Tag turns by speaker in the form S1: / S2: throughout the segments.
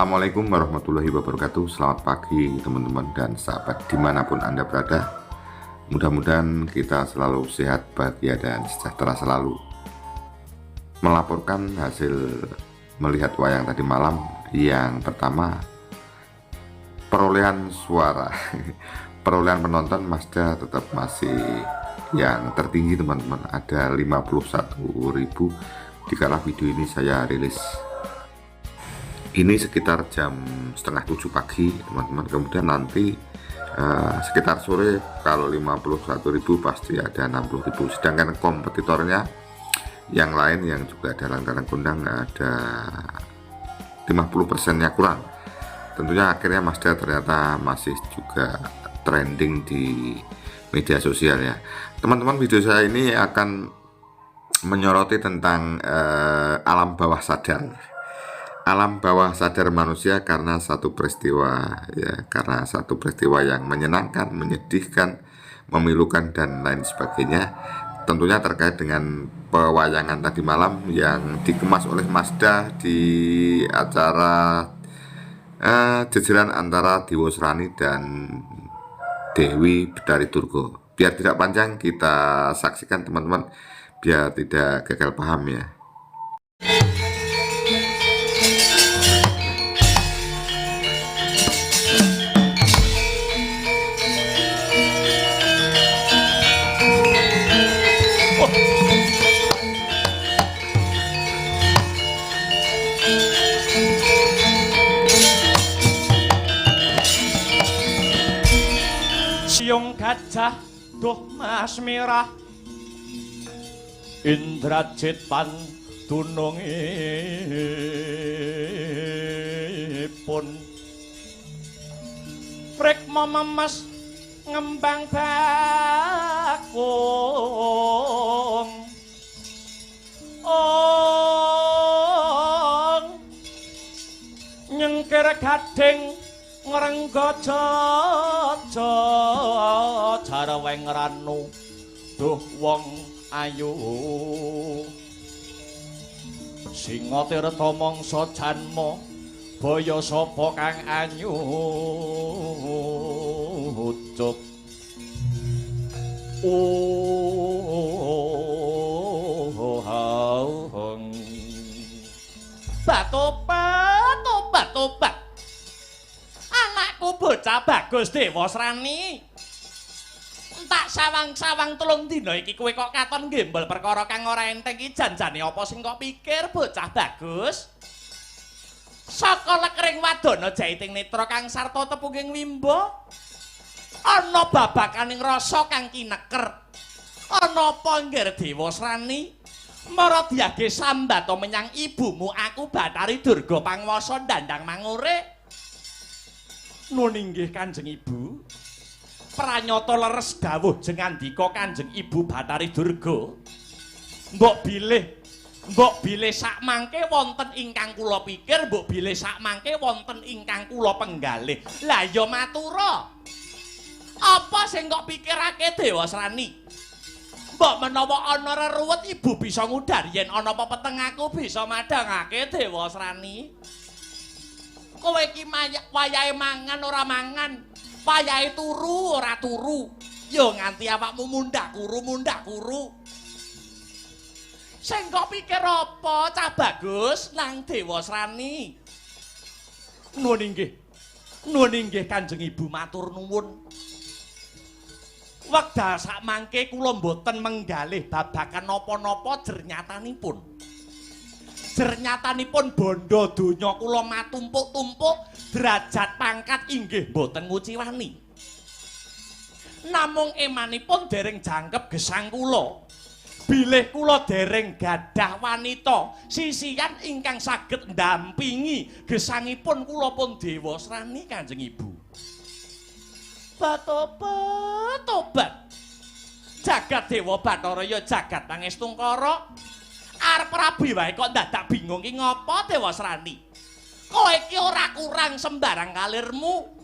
S1: Assalamualaikum warahmatullahi wabarakatuh. Selamat pagi teman-teman dan sahabat dimanapun Anda berada. Mudah-mudahan kita selalu sehat, bahagia, dan sejahtera selalu. Melaporkan hasil melihat wayang tadi malam. Yang pertama, perolehan suara perolehan penonton Mazda tetap masih yang tertinggi teman-teman, ada 51.000 dikala video ini saya rilis. Ini sekitar jam setengah 7 pagi teman-teman. Kemudian nanti sekitar sore kalau 51.000 pasti ada 60.000. Sedangkan kompetitornya yang lain yang juga dalam kondang ada 50%-nya kurang. Tentunya akhirnya Mazda ternyata masih juga trending di media sosial ya. Teman-teman, video saya ini akan menyoroti tentang alam bawah sadar. Alam bawah sadar manusia karena satu peristiwa ya, karena satu peristiwa yang menyenangkan, menyedihkan, memilukan dan lain sebagainya. Tentunya terkait dengan pewayangan tadi malam yang dikemas oleh Mazda di acara jajaran antara Dewasrani dan Dewi Betari Durga. Biar tidak panjang kita saksikan teman-teman, biar tidak gagal paham ya.
S2: Siung gajah duh mas merah Indrajit pantunungipun Rikma memes ngembang bakung nyengkir gading ngrengga jaja jarweng ranu duh wong ayu singa tirta mangsa janma baya sapa kang anyu ucut tobat anakku bocah Bagus Dewasrani. Tak sawang-sawang telung dina iki kowe kok katon gembel perkara kang ora enteng iki janjane apa sing kok pikir bocah Bagus? Saka lekring wadana jaiting netra kang sarta tepunging wimba ana babakaning rasa kang kineker. Ana apa nggih Dewasrani? Maradhyage sambata menyang ibumu aku Bathari Durga Pangwasa ndandang mangure. Nun inggih Kanjeng Ibu, pranyata leres dawuh jengandika Kanjeng Ibu Bathari Durga. Mbok bilih sak mangke wonten ingkang kula pikir, mbok bilih sak mangke wonten ingkang kula penggalih. Lah ya matura. Apa sing kok pikirake Dewasrani? Mbok menawa ana reruwet ibu bisa ngudar yen ana apa peteng aku bisa madhangake Dewasrani. Kowe iki wayahe mangan ora mangan, wayahe turu ora turu, ya nganti awakmu mundak kuru. Sing kok pikir apa Cah Bagus nang Dewasrani? Nuwun inggih Kanjeng Ibu, matur nuwun. Wekdal sakmangke kula mboten menggalih babagan napa-napa jernyatanipun. Jernyatanipun bondo donya kula matumpuk-tumpuk, derajat pangkat inggih mboten nguciwani. Namung emanipun dereng jangkep gesang kula. Bilih kula dereng gadah wanita sisihan ingkang saged ndampingi gesangipun kula pun Dewasrani Kanjeng Ibu. Tobat. Jagat Dewa Bathara ya jagat Pangestungkara. Arep rabi wae kok dadak bingung ki ngopo Dewasrani? Kowe iki ora kurang sembarang kalirmu.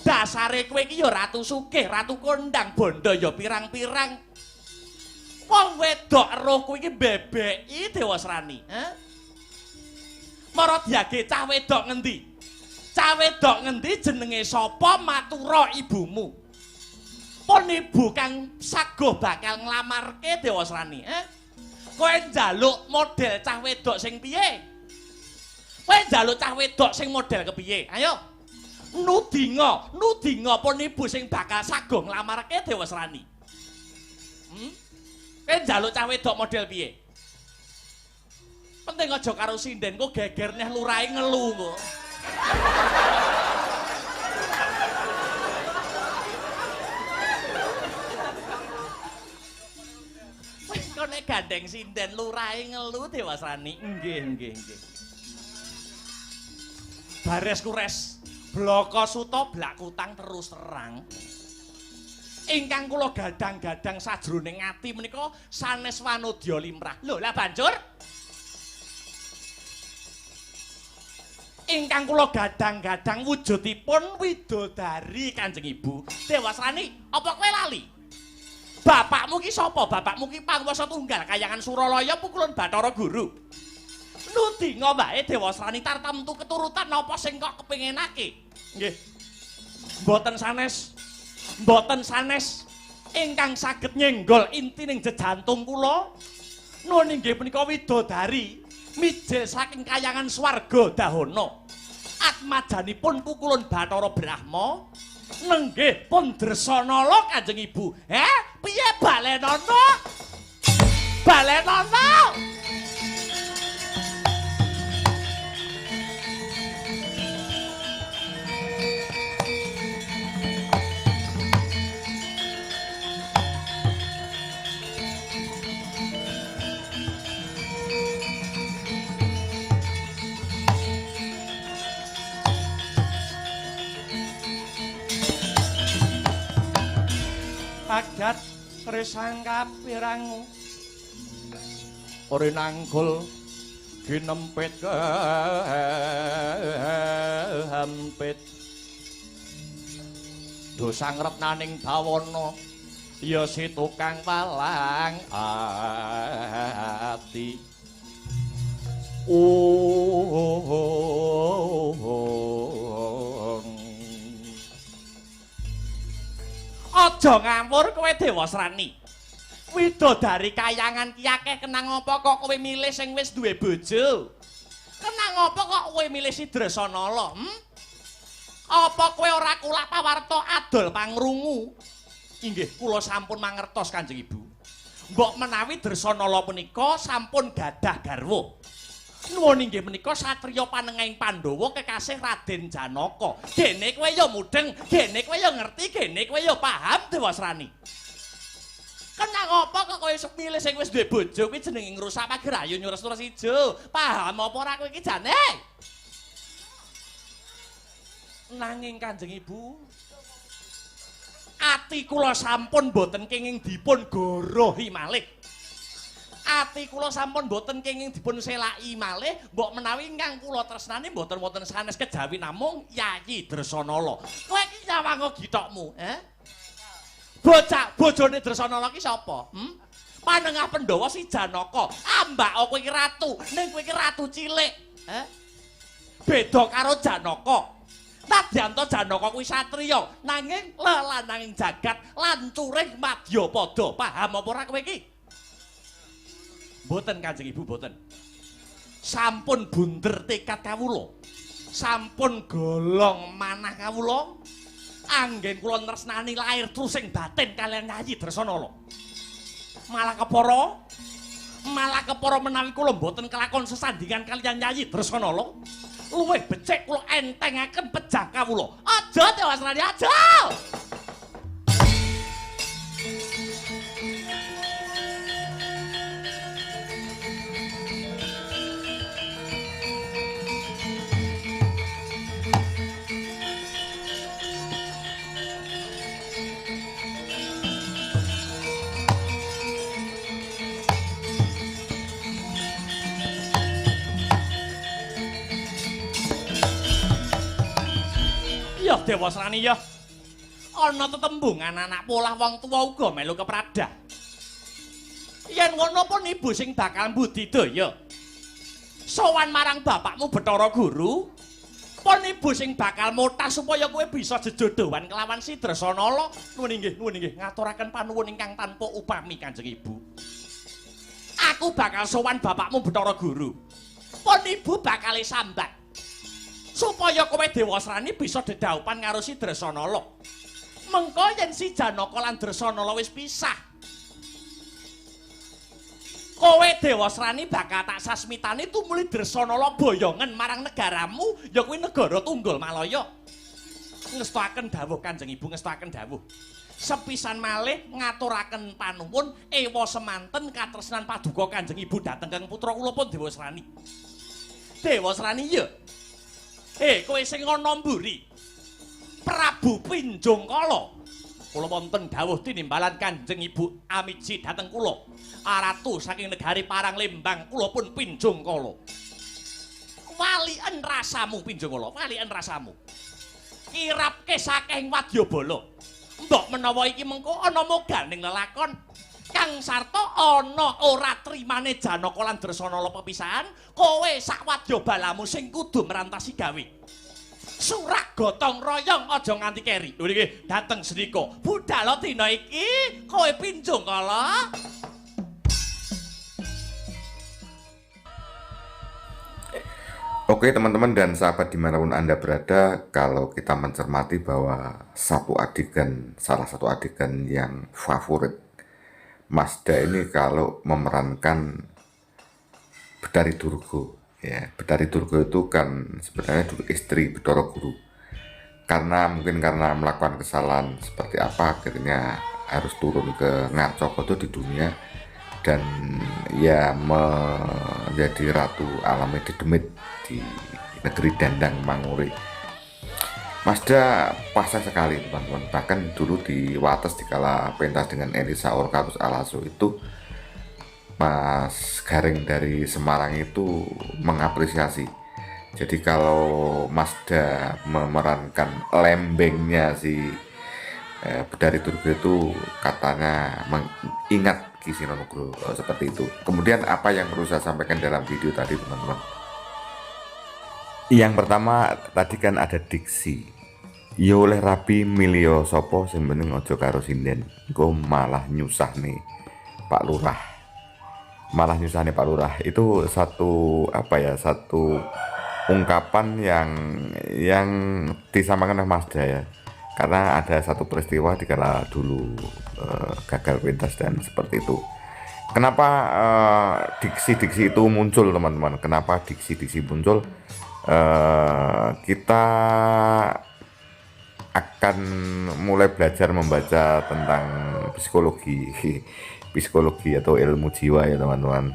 S2: Dasare kowe iki ya ratu sugih, ratu kondang, bondo ya pirang-pirang. Wong wedok roh kowe iki bebeki Dewasrani, Maradhyage cah wedok ngendi? Cah wedok ngendi jenenge sapa matura ibumu? Pun ibu kang saguh bakal nglamarke Dewasrani, Kowe njaluk model cah wedok sing piye? Kowe njaluk cah wedok sing model kepiye? Ayo. Nudinga pun ibu sing bakal saguh nglamarke Dewasrani. Kowe njaluk cah wedok model piye? Penting aja karo sinden kok geger neh lurahe ngelu kok. Kok nek gandeng sinden lurahe ngelu Dewasrani. Nggih. Bares kures bloko suta blak kutang terus terang. Ingkang kula gadang-gadang sajroning ati menika sanes wanodya limrah. Lho, lah banjur ingkang kula gadang-gadang wujudipun widodari Kanjeng Ibu. Dewasrani, apa kowe lali? Bapakmu ki sapa? Bapakmu ki panguwasa tunggal kayangan Suralaya pukulun Bathara Guru. Nudinga wae Dewasrani tartamtu keturutan napa sing kok kepinginake? Nggih. Mboten sanes ingkang saged nyenggol intining jejantung kula. Nuwun inggih punika widodari mijil saking kayangan swarga Dahana. Atmajanipun pukulun Bathara Brahma. Nenggih pun Dresanala Kanjeng Ibu. Piye Balenana? Balenana! Agat tresangka pirangu ora nangkul ginempit hampit dosa ngrepnaning bawana ya si tukang walang ati Aja ngawur kowe Dewasrani. Widodari kayangan ki akeh kenang apa kok kowe milih sing wis duwe bojo? Kenang apa kok kowe milih si Dresanala? Apa kowe ora kula pawarta adol pangrungu? Inggih, kula sampun mangertos Kanjeng Ibu. Mbok menawi Dresanala punika sampun gadah garwa. Nuwun inggih menika satriya panengahing Pandhawa kekasih Raden Janaka. Dene kowe ya mudeng, dene kowe ya ngerti, dene kowe ya paham Dewasrani. Kenang apa kok kowe sepilih sing wis duwe bojo kuwi jenenge ngrusak pagrayu nyures-nyures ijo. Paham apa ora kowe iki jane? Nanging Kanjeng Ibu, ati kula sampun boten kenging dipun gorohi malih. Ati kula sampun boten kenging dipun selaki malih, mbok menawi ingkang kula tresnani mboten wonten sanes kejawi namung Yayi Dresanala. Kowe iki nyawang gitokmu, Bocah bojone Dresanala ki sapa? Panengah Pandhawa si Janaka. Ambak kowe iki ratu, ning kowe iki ratu cilik. Beda karo Janaka. Tadyanto Janaka kuwi satriya, nanging lelananging jagat lan curing Madyapada. Paham apa ora kowe iki? Boten Kanjeng Ibu, boten. Sampun bunder tekad kawula. Sampun golong manah kawula. Anggen kula tresnani lair trusing batin kaliyan Yayi Dresanala. Malah kepara menawi kula boten kelakon sesandingan kaliyan Yayi Dresanala. Luwih becik kula entengaken pejah kawula. Aja Dewasrani, aja! Ya Dewasrani ya. Ana tetembungan anak polah wong tuwa uga melu kepradah. Yen ngono pun ibu sing bakal mbudidaya. Sowan marang bapakmu Bathara Guru, Pon ibu sing bakal mutah supaya kowe bisa jejodohan kelawan si Dresanala. Nuwun inggih, ngaturaken panuwun ingkang tanpa upami Kanjeng Ibu. Aku bakal sowan bapakmu Bathara Guru. Pon ibu bakal sambat supaya kowe Dewasrani bisa dedaupan karo si Dresanala. Mengko yen si Janaka lan Dresanala wis pisah, kowe Dewasrani bakal tak sasmitani tumuli Dresanala boyongen marang negaramu, ya kuwi negara Tunggal Malaya. Ngestoaken dawuh Kanjeng Ibu, ngestoaken dawuh. Sepisan malih ngaturaken panuwun ewa semanten katresnan paduka Kanjeng Ibu dhateng kang putra kula pun Dewasrani. Dewasrani ya. Kowe sing ana mburi. Prabu Pinjongkala. Kula wonten dawuh tinimbalan Kanjeng Ibu amiji dhateng kula. Aratu saking negari Paranglembang kula pun Pinjongkala. Walien rasamu Pinjongkala, walien rasamu. Kirapke saking wadyabala. Mbok menawa iki mengko ana moganing lelakon kang sarta ana ora trimane Janaka lan Dresanala pepisahan, kowe sak wadyabalamu sing kudu merantasi gawe. Surak gotong royong aja nganti keri. Lho niki dateng sedika. Budal dina iki kowe Pinjongkala.
S1: Oke teman-teman dan sahabat dimanapun Anda berada, kalau kita mencermati bahwa salah satu adegan yang favorit Masda ini kalau memerankan Betari Durga. Ya, Betari Durga itu kan sebenarnya dulu istri Bathara Guru. Karena melakukan kesalahan seperti apa akhirnya harus turun ke Ngacokoto di dunia dan ya menjadi ratu alam Dedemit di negeri Dandang Mangure. Masda pasang sekali teman-teman, bahkan dulu di Wates dikala pentas dengan Elisa Orkarus Alaso itu Mas Garing dari Semarang itu mengapresiasi. Jadi kalau Masda memerankan lembengnya si Betari Durga itu katanya mengingat Ki Sinonegoro seperti itu. Kemudian apa yang perlu saya sampaikan dalam video tadi teman-teman? Yang pertama tadi kan ada diksi. Ya oleh rabi milio sopo sing penting aja karo sinden. Engko malah nyusah nih Pak Lurah. Malah nyusah nih Pak Lurah. Itu satu ungkapan yang disamakan oleh Masda ya. Karena ada satu peristiwa dikala dulu gagal pentas dan seperti itu. Kenapa diksi-diksi itu muncul teman-teman? Kenapa diksi-diksi muncul? Kita akan mulai belajar membaca tentang psikologi atau ilmu jiwa ya teman-teman.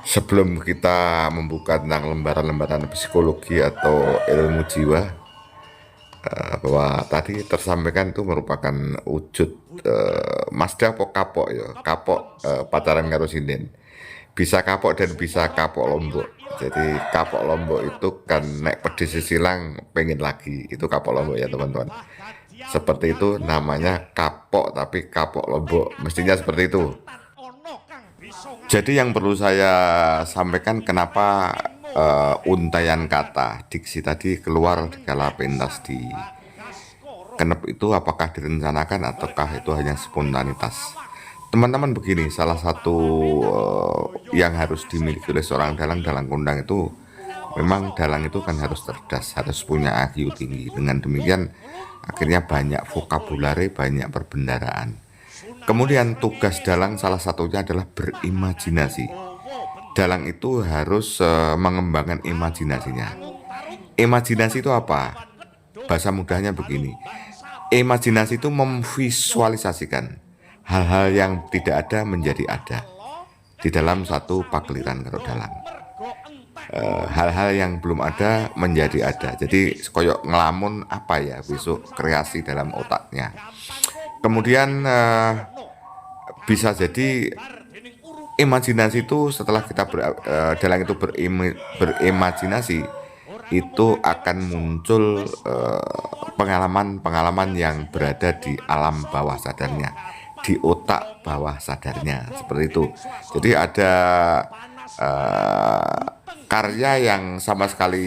S1: Sebelum kita membuka tentang lembaran-lembaran psikologi atau ilmu jiwa, bahwa tadi tersampaikan itu merupakan wujud Masda kapok ya, kapok pacaran karo sinden. Bisa kapok dan bisa kapok Lombok. Jadi kapok Lombok itu kan nek pedisi silang pengen lagi, itu kapok Lombok ya teman-teman. Seperti itu namanya kapok, tapi kapok Lombok mestinya seperti itu. Jadi yang perlu saya sampaikan kenapa untaian kata diksi tadi keluar kala pentas di Kenep itu apakah direncanakan ataukah itu hanya spontanitas. Teman-teman begini, salah satu yang harus dimiliki oleh seorang dalang kondang itu memang dalang itu kan harus cerdas, harus punya IQ tinggi. Dengan demikian akhirnya banyak vokabulari, banyak perbendaraan. Kemudian tugas dalang salah satunya adalah berimajinasi. Dalang itu harus mengembangkan imajinasinya. Imajinasi itu apa? Bahasa mudahnya begini. Imajinasi itu memvisualisasikan hal-hal yang tidak ada menjadi ada di dalam satu pakliran karo dalang. Hal-hal yang belum ada menjadi ada. Jadi koyok ngelamun apa ya besok kreasi dalam otaknya. Kemudian bisa jadi imajinasi itu setelah kita dalang itu berimajinasi itu akan muncul pengalaman-pengalaman yang berada di alam bawah sadarnya, di otak bawah sadarnya seperti itu. Jadi ada karya yang sama sekali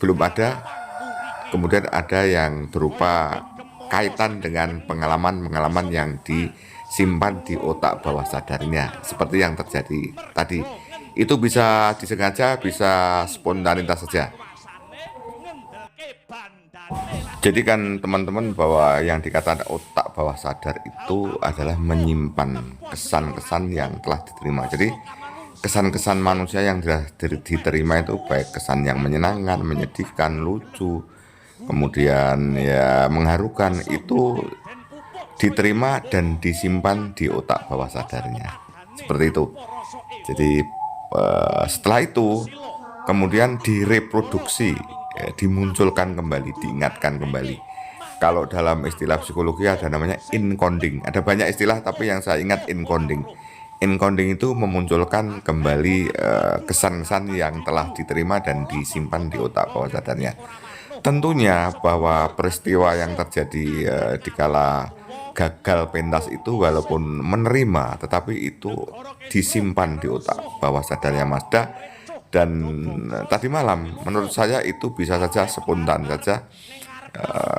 S1: belum ada, kemudian ada yang berupa kaitan dengan pengalaman-pengalaman yang disimpan di otak bawah sadarnya, seperti yang terjadi tadi. Itu bisa disengaja, bisa spontanitas saja. Jadi kan teman-teman, bahwa yang dikatakan otak bawah sadar itu adalah menyimpan kesan-kesan yang telah diterima. Jadi kesan-kesan manusia yang telah diterima itu baik kesan yang menyenangkan, menyedihkan, lucu, kemudian ya mengharukan, itu diterima dan disimpan di otak bawah sadarnya. Seperti itu. Jadi setelah itu kemudian direproduksi, ya, dimunculkan kembali, diingatkan kembali. Kalau dalam istilah psikologi ada namanya encoding. Ada banyak istilah tapi yang saya ingat encoding. Encoding itu memunculkan kembali kesan-kesan yang telah diterima dan disimpan di otak bawah sadarnya. Tentunya bahwa peristiwa yang terjadi dikala gagal pentas itu walaupun menerima, tetapi itu disimpan di otak bawah sadarnya Mazda. Dan tadi malam menurut saya itu bisa saja spontan saja,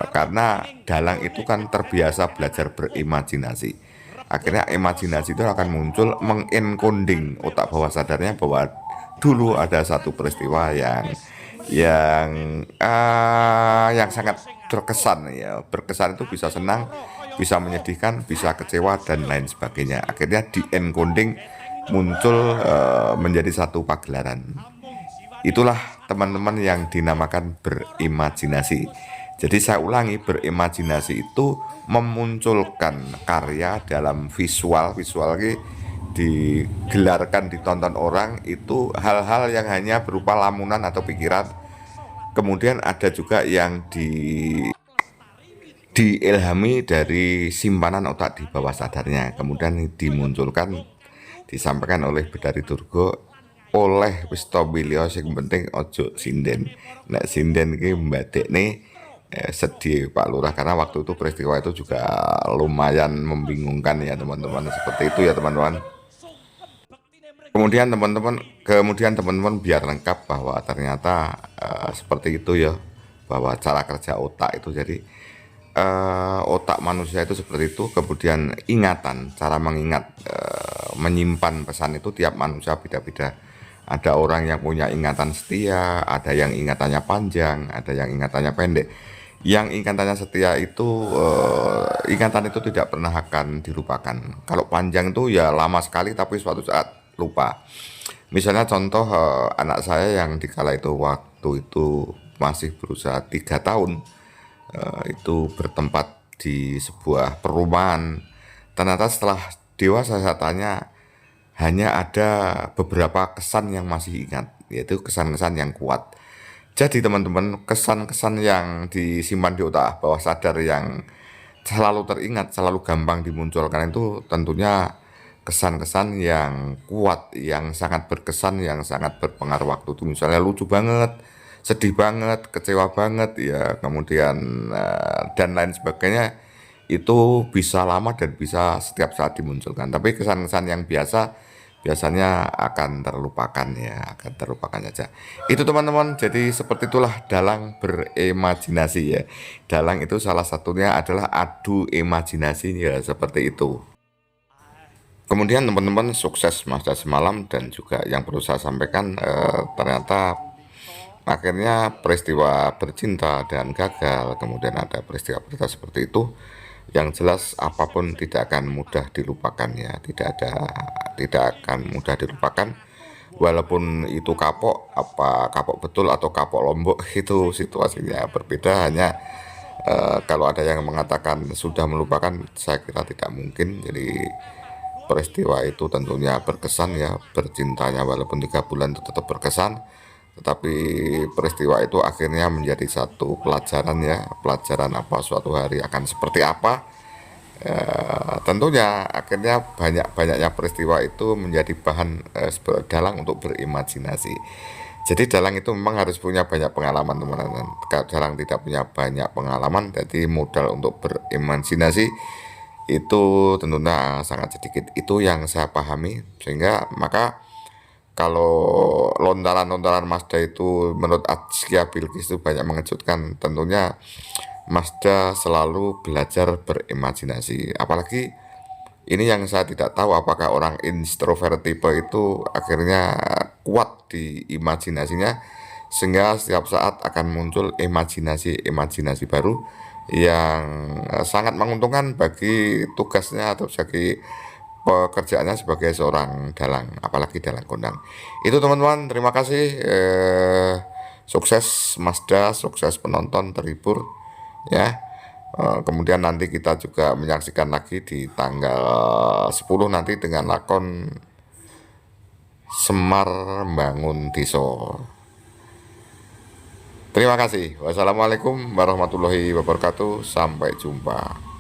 S1: karena dalang itu kan terbiasa belajar berimajinasi. Akhirnya imajinasi itu akan muncul mengencoding otak bawah sadarnya bahwa dulu ada satu peristiwa yang sangat berkesan, ya. Berkesan itu bisa senang, bisa menyedihkan, bisa kecewa dan lain sebagainya. Akhirnya di encoding muncul menjadi satu pagelaran. Itulah teman-teman yang dinamakan berimajinasi. Jadi saya ulangi, berimajinasi itu memunculkan karya dalam visual ini digelarkan, ditonton orang, itu hal-hal yang hanya berupa lamunan atau pikiran. Kemudian ada juga yang diilhami dari simpanan otak di bawah sadarnya, kemudian dimunculkan, disampaikan oleh Bedari Durga, oleh wis to bilya sing penting ojo sinden. Nek sinden iki mbadekne sedih Pak Lurah, karena waktu itu peristiwa itu juga lumayan membingungkan ya teman-teman. Seperti itu ya teman-teman. Kemudian teman-teman biar lengkap bahwa ternyata seperti itu ya, bahwa cara kerja otak itu. Jadi otak manusia itu seperti itu. Kemudian ingatan, cara mengingat, menyimpan pesan itu tiap manusia beda-beda. Ada orang yang punya ingatan setia, ada yang ingatannya panjang, ada yang ingatannya pendek. Yang ingatannya setia itu, ingatan itu tidak pernah akan dilupakan. Kalau panjang itu ya lama sekali tapi suatu saat lupa. Misalnya contoh, anak saya yang dikala itu waktu itu masih berusia 3 tahun, itu bertempat di sebuah perumahan. Ternyata setelah dewasa saya tanya, hanya ada beberapa kesan yang masih ingat, yaitu kesan-kesan yang kuat. Jadi teman-teman, kesan-kesan yang disimpan di otak bawah sadar yang selalu teringat, selalu gampang dimunculkan itu tentunya kesan-kesan yang kuat, yang sangat berkesan, yang sangat berpengaruh waktu itu. Misalnya lucu banget, sedih banget, kecewa banget, ya, kemudian dan lain sebagainya, itu bisa lama dan bisa setiap saat dimunculkan. Tapi kesan-kesan yang biasanya akan terlupakan, ya, akan terlupakan saja. Itu teman-teman, jadi seperti itulah dalang berimajinasi, ya. Dalang itu salah satunya adalah adu imajinasi, ya, seperti itu. Kemudian teman-teman, sukses Mazda semalam, dan juga yang perlu saya sampaikan, ternyata akhirnya peristiwa bercinta dan gagal, kemudian ada peristiwa seperti itu. Yang jelas apapun tidak akan mudah dilupakan, ya, tidak akan mudah dilupakan. Walaupun itu kapok, apa kapok betul atau kapok lombok, itu situasinya berbeda. Hanya kalau ada yang mengatakan sudah melupakan, saya kira tidak mungkin. Jadi peristiwa itu tentunya berkesan, ya, bercintanya walaupun 3 bulan itu tetap berkesan. Tetapi peristiwa itu akhirnya menjadi satu pelajaran, ya, pelajaran apa suatu hari akan seperti apa. Tentunya akhirnya banyaknya peristiwa itu menjadi bahan dalang untuk berimajinasi. Jadi dalang itu memang harus punya banyak pengalaman teman-teman. Kalau dalang tidak punya banyak pengalaman, jadi modal untuk berimajinasi itu tentunya sangat sedikit. Itu yang saya pahami, sehingga maka kalau lontaran-lontaran Mazda itu menurut Azkia Bilkis itu banyak mengejutkan. Tentunya Mazda selalu belajar berimajinasi. Apalagi ini yang saya tidak tahu, apakah orang introvert tipe itu akhirnya kuat di imajinasinya sehingga setiap saat akan muncul imajinasi-imajinasi baru yang sangat menguntungkan bagi tugasnya atau bagi pekerjaannya sebagai seorang dalang, apalagi dalang kondang. Itu teman-teman, terima kasih. Sukses Mazda, sukses penonton, terhibur ya. Kemudian nanti kita juga menyaksikan lagi di tanggal 10 nanti dengan lakon Semar Bangun Deso. Terima kasih. Wassalamualaikum warahmatullahi wabarakatuh. Sampai jumpa.